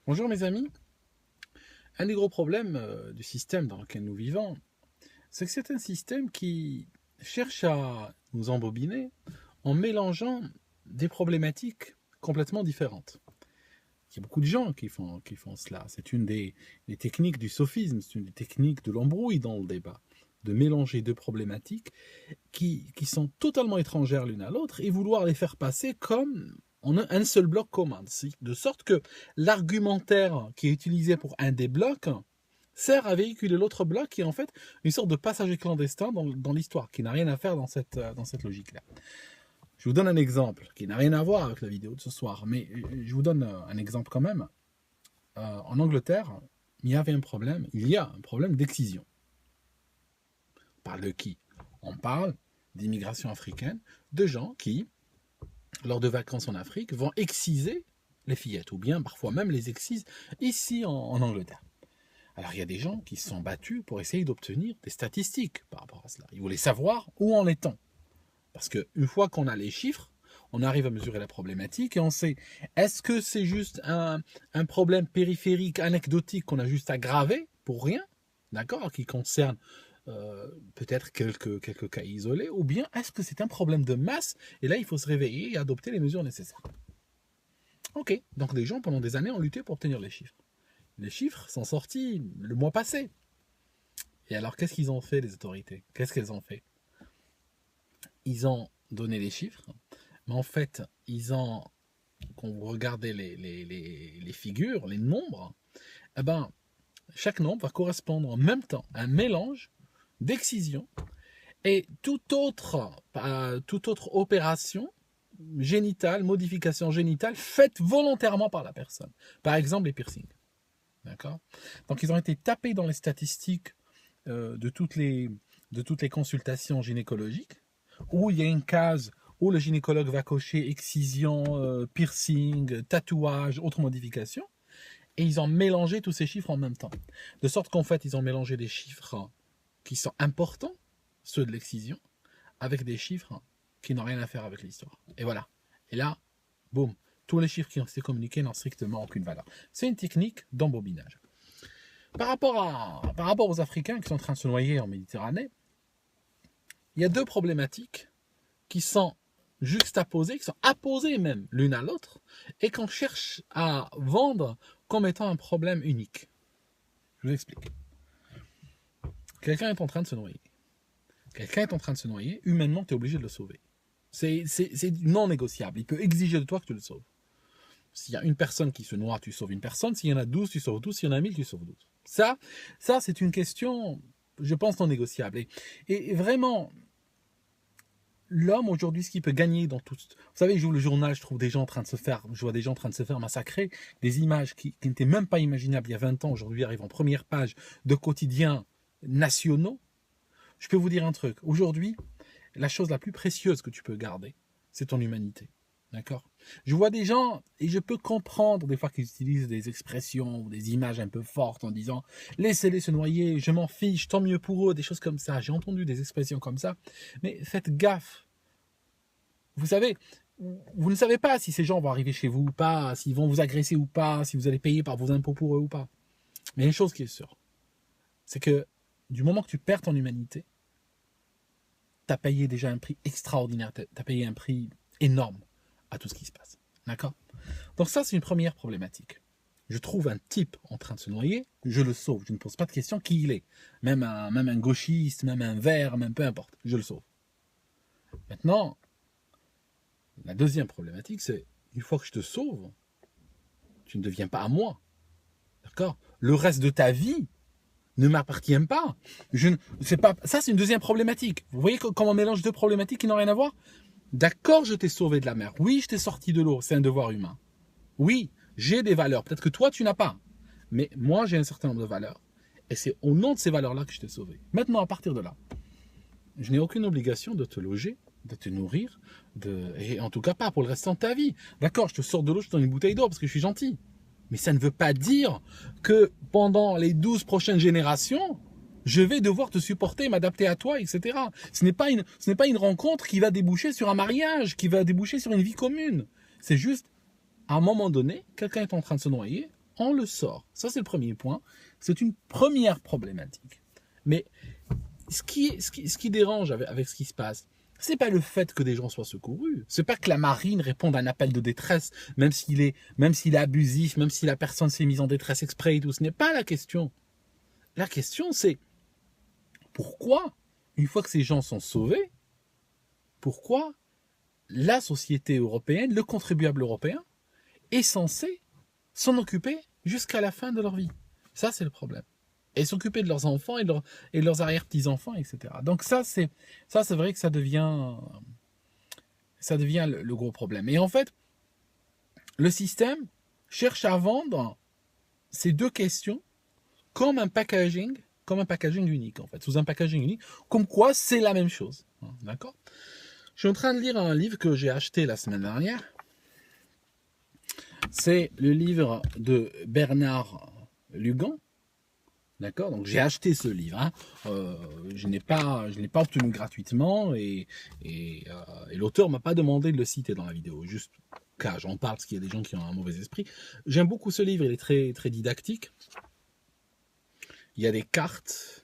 Bonjour mes amis. Un des gros problèmes du système dans lequel nous vivons, c'est que c'est un système qui cherche à nous embobiner en mélangeant des problématiques complètement différentes. Il y a beaucoup de gens qui font cela. C'est une des techniques du sophisme, c'est une des techniques de l'embrouille dans le débat, de mélanger deux problématiques qui sont totalement étrangères l'une à l'autre et vouloir les faire passer comme on a un seul bloc commun, de sorte que l'argumentaire qui est utilisé pour un des blocs sert à véhiculer l'autre bloc qui est en fait une sorte de passager clandestin dans l'histoire, qui n'a rien à faire dans cette logique-là. Je vous donne un exemple qui n'a rien à voir avec la vidéo de ce soir, mais je vous donne un exemple quand même. En Angleterre, il y a un problème d'excision. On parle de qui? On parle d'immigration africaine, de gens qui, lors de vacances en Afrique, vont exciser les fillettes, ou bien parfois même les excisent ici en Angleterre. Alors il y a des gens qui se sont battus pour essayer d'obtenir des statistiques par rapport à cela. Ils voulaient savoir où en est-on. Parce qu'une fois qu'on a les chiffres, on arrive à mesurer la problématique et on sait, est-ce que c'est juste un problème périphérique, anecdotique qu'on a juste aggravé pour rien, d'accord, qui concerne peut-être quelques cas isolés, ou bien est-ce que c'est un problème de masse et là il faut se réveiller et adopter les mesures nécessaires. Ok, donc les gens pendant des années ont lutté pour obtenir les chiffres. Les chiffres sont sortis le mois passé. Et alors qu'est-ce qu'ils ont fait les autorités? Qu'est-ce qu'elles ont fait? Ils ont donné les chiffres, mais en fait quand vous regardez les figures, les nombres, eh ben, chaque nombre va correspondre en même temps à un mélange d'excision et toute autre opération génitale, modification génitale faite volontairement par la personne. Par exemple, les piercings. D'accord. Donc, ils ont été tapés dans les statistiques de toutes les consultations gynécologiques où il y a une case où le gynécologue va cocher excision, piercing, tatouage, autre modification. Et ils ont mélangé tous ces chiffres en même temps. De sorte qu'en fait, ils ont mélangé des chiffres qui sont importants, ceux de l'excision, avec des chiffres qui n'ont rien à faire avec l'histoire. Et voilà. Et là, boum, tous les chiffres qui ont été communiqués n'ont strictement aucune valeur. C'est une technique d'embobinage. Par rapport aux Africains qui sont en train de se noyer en Méditerranée, il y a deux problématiques qui sont juxtaposées, qui sont apposées même l'une à l'autre, et qu'on cherche à vendre comme étant un problème unique. Je vous explique. Quelqu'un est en train de se noyer. Quelqu'un est en train de se noyer, humainement, tu es obligé de le sauver. C'est non négociable. Il peut exiger de toi que tu le sauves. S'il y a une personne qui se noie, tu sauves une personne. S'il y en a 12, tu sauves 12. S'il y en a 1000, tu sauves 12. Ça c'est une question, je pense, non négociable. Et vraiment, l'homme aujourd'hui, ce qu'il peut gagner dans tout. Vous savez, je joue le journal, je vois des gens en train de se faire massacrer, des images qui n'étaient même pas imaginables il y a 20 ans, aujourd'hui arrivent en première page de quotidiens nationaux. Je peux vous dire un truc. Aujourd'hui, la chose la plus précieuse que tu peux garder, c'est ton humanité. D'accord? Je vois des gens, et je peux comprendre des fois qu'ils utilisent des expressions ou des images un peu fortes en disant « laissez-les se noyer, je m'en fiche, tant mieux pour eux », des choses comme ça. J'ai entendu des expressions comme ça. Mais faites gaffe. Vous savez, vous ne savez pas si ces gens vont arriver chez vous ou pas, s'ils vont vous agresser ou pas, si vous allez payer par vos impôts pour eux ou pas. Mais une chose qui est sûre, c'est que du moment que tu perds ton humanité, tu as payé déjà un prix extraordinaire, tu as payé un prix énorme à tout ce qui se passe. D'accord? Donc ça, c'est une première problématique. Je trouve un type en train de se noyer, je le sauve. Je ne pose pas de question qui il est. Même un gauchiste, même un vert, même peu importe, je le sauve. Maintenant, la deuxième problématique, c'est une fois que je te sauve, tu ne deviens pas à moi. D'accord? Le reste de ta vie ne m'appartient pas. Ça, c'est une deuxième problématique. Vous voyez comment on mélange deux problématiques qui n'ont rien à voir? D'accord, je t'ai sauvé de la mer. Oui, je t'ai sorti de l'eau. C'est un devoir humain. Oui, j'ai des valeurs. Peut-être que toi, tu n'as pas. Mais moi, j'ai un certain nombre de valeurs. Et c'est au nom de ces valeurs-là que je t'ai sauvé. Maintenant, à partir de là, je n'ai aucune obligation de te loger, de te nourrir, et en tout cas pas pour le restant de ta vie. D'accord, je te sors de l'eau, je te donne une bouteille d'eau parce que je suis gentil. Mais ça ne veut pas dire que pendant les 12 prochaines générations, je vais devoir te supporter, m'adapter à toi, etc. Ce n'est pas une rencontre qui va déboucher sur un mariage, qui va déboucher sur une vie commune. C'est juste, à un moment donné, quelqu'un est en train de se noyer, On le sort. Ça, c'est le premier point. C'est une première problématique. Mais ce qui dérange avec ce qui se passe, c'est pas le fait que des gens soient secourus. C'est pas que la marine réponde à un appel de détresse, même s'il est abusif, même si la personne s'est mise en détresse exprès et tout. Ce n'est pas la question. La question, c'est pourquoi, une fois que ces gens sont sauvés, pourquoi la société européenne, le contribuable européen, est censé s'en occuper jusqu'à la fin de leur vie. Ça, c'est le problème. Et s'occuper de leurs enfants et de leurs arrière-petits-enfants, etc. Donc ça, c'est vrai que ça devient le gros problème. Et en fait, le système cherche à vendre ces deux questions comme un packaging unique, en fait, sous un packaging unique, comme quoi c'est la même chose. D'accord ? Je suis en train de lire un livre que j'ai acheté la semaine dernière. C'est le livre de Bernard Lugan. D'accord ? Donc j'ai acheté ce livre. Hein. Je ne l'ai pas obtenu gratuitement et l'auteur ne m'a pas demandé de le citer dans la vidéo. Juste car j'en parle parce qu'il y a des gens qui ont un mauvais esprit. J'aime beaucoup ce livre, il est très, très didactique. Il y a des cartes.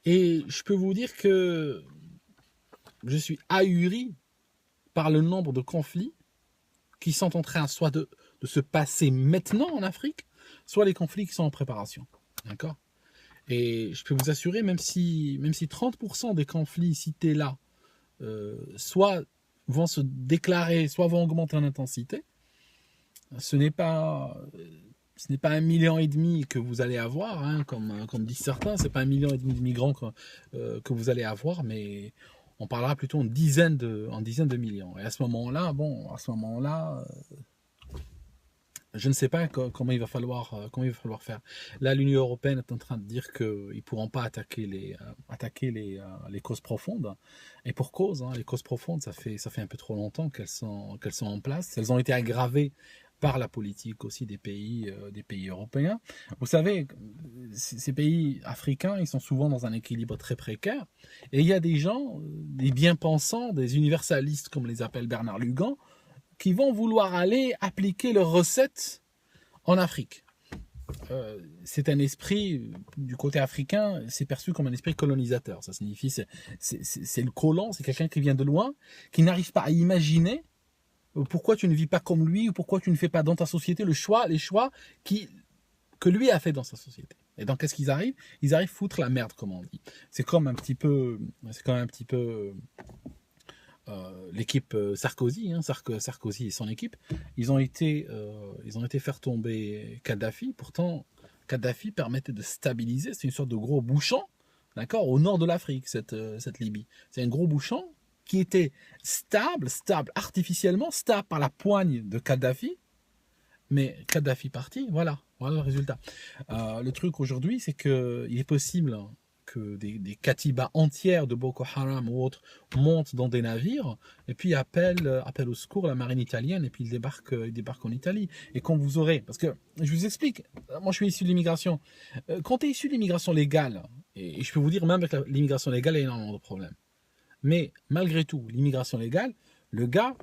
Et je peux vous dire que je suis ahuri par le nombre de conflits qui sont en train soit de se passer maintenant en Afrique, soit les conflits qui sont en préparation. D'accord ? Et je peux vous assurer, même si 30% des conflits cités là, soit vont se déclarer, soit vont augmenter en intensité, ce n'est pas 1,5 million que vous allez avoir, hein, comme disent certains, c'est pas 1,5 million de migrants que vous allez avoir, mais on parlera plutôt en dizaines de millions. Et à ce moment-là, je ne sais pas comment il va falloir faire. Là, l'Union européenne est en train de dire qu'ils ne pourront pas attaquer les causes profondes. Et pour cause, hein, les causes profondes, ça fait un peu trop longtemps qu'elles sont en place. Elles ont été aggravées par la politique aussi des pays européens. Vous savez, ces pays africains, ils sont souvent dans un équilibre très précaire. Et il y a des gens, des bien-pensants, des universalistes, comme les appelle Bernard Lugan, qui vont vouloir aller appliquer leurs recettes en Afrique. C'est un esprit, du côté africain, c'est perçu comme un esprit colonisateur. Ça signifie, c'est le colon, c'est quelqu'un qui vient de loin, qui n'arrive pas à imaginer pourquoi tu ne vis pas comme lui, ou pourquoi tu ne fais pas dans ta société les choix que lui a fait dans sa société. Et donc, qu'est-ce qu'ils arrivent ? Ils arrivent foutre la merde, comme on dit. C'est comme un petit peu l'équipe Sarkozy, hein, Sarkozy et son équipe, ils ont été faire tomber Kadhafi. Pourtant, Kadhafi permettait de stabiliser, c'est une sorte de gros bouchon, d'accord, au nord de l'Afrique, cette Libye. C'est un gros bouchon qui était stable artificiellement, stable par la poigne de Kadhafi, mais Kadhafi parti, voilà le résultat. Le truc aujourd'hui, c'est qu'il est possible que des katibas entières de Boko Haram ou autres montent dans des navires et puis appellent au secours la marine italienne et puis ils débarquent en Italie. Et quand vous aurez... Parce que, je vous explique, moi je suis issu de l'immigration. Quand tu es issu de l'immigration légale, et je peux vous dire même avec l'immigration légale, il y a énormément de problèmes. Mais malgré tout, l'immigration légale, le gars,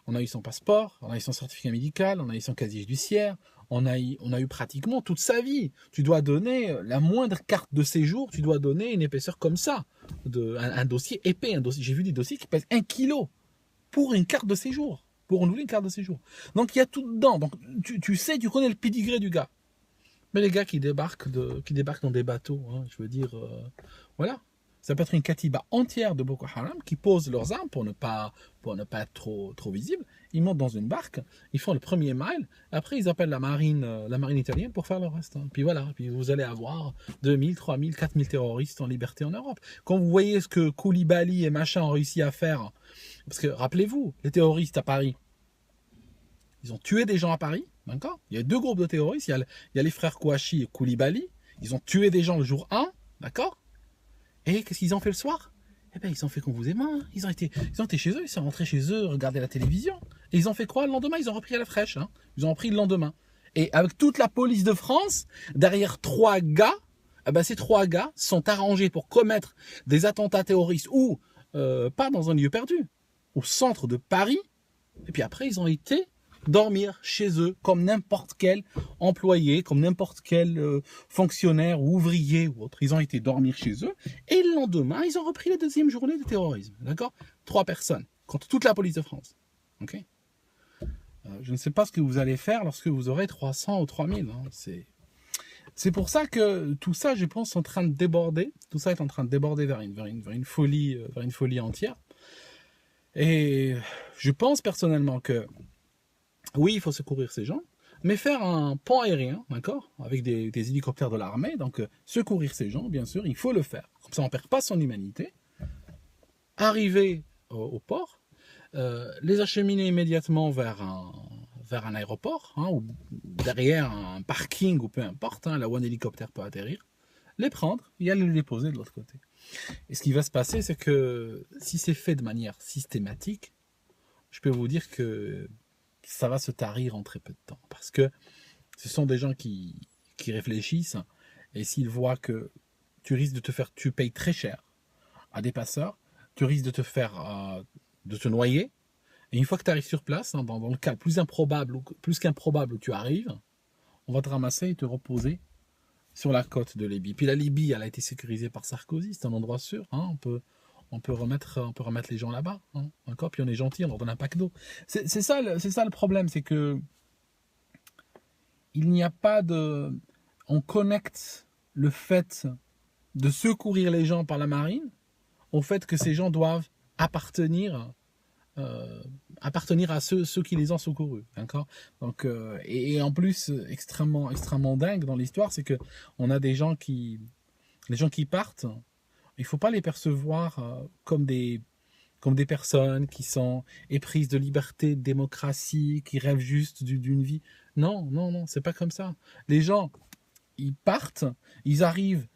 on a eu son passeport, on a eu son certificat médical, on a eu son casier judiciaire, on a eu pratiquement toute sa vie. Tu dois donner la moindre carte de séjour, tu dois donner une épaisseur comme ça, un dossier épais, j'ai vu des dossiers qui pèsent 1 kilo pour une carte de séjour, pour renouveler une carte de séjour. Donc il y a tout dedans. Donc tu sais, tu connais le pédigré du gars. Mais les gars qui débarquent dans des bateaux, hein, je veux dire, voilà. Ça peut être une katiba entière de Boko Haram qui posent leurs armes pour ne pas être trop visibles. Ils montent dans une barque, ils font le premier mile, après ils appellent la marine italienne pour faire le reste. Hein. Puis voilà, puis vous allez avoir 2000, 3000, 4000 terroristes en liberté en Europe. Quand vous voyez ce que Koulibaly et machin ont réussi à faire, parce que rappelez-vous, les terroristes à Paris, ils ont tué des gens à Paris, d'accord ? Il y a 2 groupes de terroristes, il y a les frères Kouachi et Koulibaly, ils ont tué des gens le jour 1, d'accord ? Et qu'est-ce qu'ils ont fait le soir ? Eh bien, ils ont fait qu'on vous aimant. Hein. Ils ont été chez eux, ils sont rentrés chez eux, regarder la télévision. Et ils ont fait quoi le lendemain ? Ils ont repris à la fraîche. Hein. Ils ont repris le lendemain. Et avec toute la police de France, derrière 3 gars, eh ben, ces 3 gars sont arrangés pour commettre des attentats terroristes ou pas dans un lieu perdu, au centre de Paris. Et puis après, ils ont été dormir chez eux comme n'importe quel employé, comme n'importe quel fonctionnaire ou ouvrier ou autre. Ils ont été dormir chez eux et le lendemain, ils ont repris la deuxième journée de terrorisme. D'accord? 3 personnes contre toute la police de France. Ok? Je ne sais pas ce que vous allez faire lorsque vous aurez 300 ou 3000. Hein. C'est pour ça que tout ça, je pense, est en train de déborder. Tout ça est en train de déborder vers une folie entière. Et je pense personnellement que oui, il faut secourir ces gens, mais faire un pont aérien, d'accord, avec des hélicoptères de l'armée, donc secourir ces gens, bien sûr, il faut le faire. Comme ça, on ne perd pas son humanité. Arriver au port, les acheminer immédiatement vers un aéroport, hein, ou derrière un parking, ou peu importe, hein, là où un hélicoptère peut atterrir, les prendre et aller les déposer de l'autre côté. Et ce qui va se passer, c'est que si c'est fait de manière systématique, je peux vous dire que ça va se tarir en très peu de temps. Parce que ce sont des gens qui réfléchissent, et s'ils voient que tu risques de te faire, tu payes très cher à des passeurs, tu risques de te faire, de te noyer, et une fois que tu arrives sur place, hein, dans le cas plus qu'improbable où tu arrives, on va te ramasser et te reposer sur la côte de Libye. Puis la Libye, elle a été sécurisée par Sarkozy, c'est un endroit sûr, hein, on peut remettre les gens là-bas, hein, d'accord. Puis on est gentil, on leur donne un pack d'eau. C'est ça le problème, c'est que il n'y a pas de... On connecte le fait de secourir les gens par la marine au fait que ces gens doivent appartenir à ceux qui les ont secourus, d'accord. Donc et en plus extrêmement dingue dans l'histoire, c'est que on a les gens qui partent, il faut pas les percevoir comme des personnes qui sont éprises de liberté, de démocratie, qui rêvent juste d'une vie. Non, c'est pas comme ça. Les gens, ils partent, ils arrivent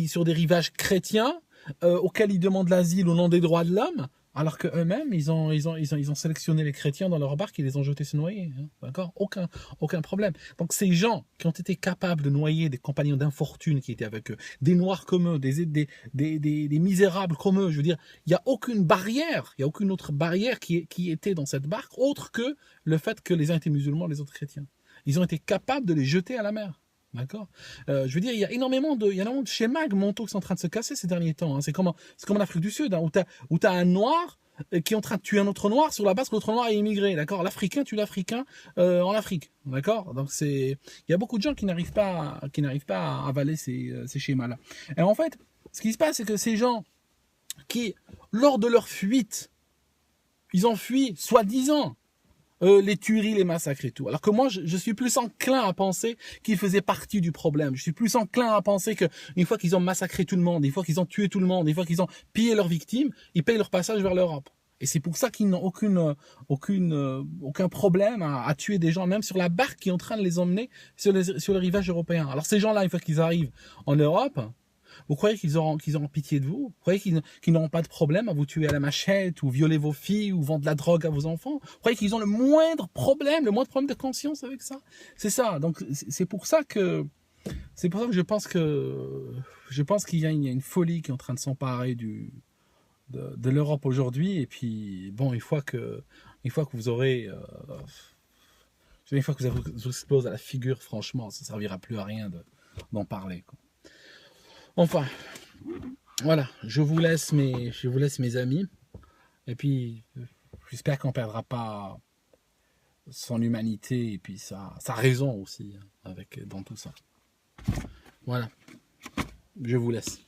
sur des rivages chrétiens auxquels ils demandent l'asile au nom des droits de l'homme, alors qu'eux-mêmes, ils ont sélectionné les chrétiens dans leur barque et les ont jetés se noyer. Hein, d'accord? Aucun problème. Donc ces gens qui ont été capables de noyer des compagnons d'infortune qui étaient avec eux, des noirs comme eux, des misérables comme eux, je veux dire, il n'y a aucune barrière, il n'y a aucune autre barrière qui était dans cette barque, autre que le fait que les uns étaient musulmans, les autres chrétiens. Ils ont été capables de les jeter à la mer. D'accord. Je veux dire, il y a énormément de schémas mentaux qui sont en train de se casser ces derniers temps. Hein. C'est comme en Afrique du Sud, hein, où t'as un noir qui est en train de tuer un autre noir sur la base que l'autre noir est immigré. D'accord. L'Africain tue l'Africain en Afrique. D'accord. Donc il y a beaucoup de gens qui n'arrivent pas à avaler ces schémas-là. Et en fait, ce qui se passe, c'est que ces gens qui, lors de leur fuite, ils ont fui, soi-disant, les tueries, les massacres et tout. Alors que moi, je suis plus enclin à penser qu'ils faisaient partie du problème. Je suis plus enclin à penser que une fois qu'ils ont massacré tout le monde, une fois qu'ils ont tué tout le monde, une fois qu'ils ont pillé leurs victimes, ils payent leur passage vers l'Europe. Et c'est pour ça qu'ils n'ont aucun problème à tuer des gens, même sur la barque qui est en train de les emmener sur le rivage européen. Alors ces gens-là, une fois qu'ils arrivent en Europe, vous croyez qu'ils auront pitié de vous? Vous croyez qu'ils n'auront pas de problème à vous tuer à la machette, ou violer vos filles, ou vendre de la drogue à vos enfants? Vous croyez qu'ils ont le moindre problème de conscience avec ça? C'est ça. Donc c'est pour ça que je pense qu'il y a une folie qui est en train de s'emparer de l'Europe aujourd'hui. Et puis bon, une fois que vous aurez une fois que vous explose à la figure, franchement, ça servira plus à rien d'en parler, quoi. Enfin, voilà, je vous laisse mes amis, et puis j'espère qu'on ne perdra pas son humanité et puis sa raison aussi dans tout ça. Voilà, je vous laisse.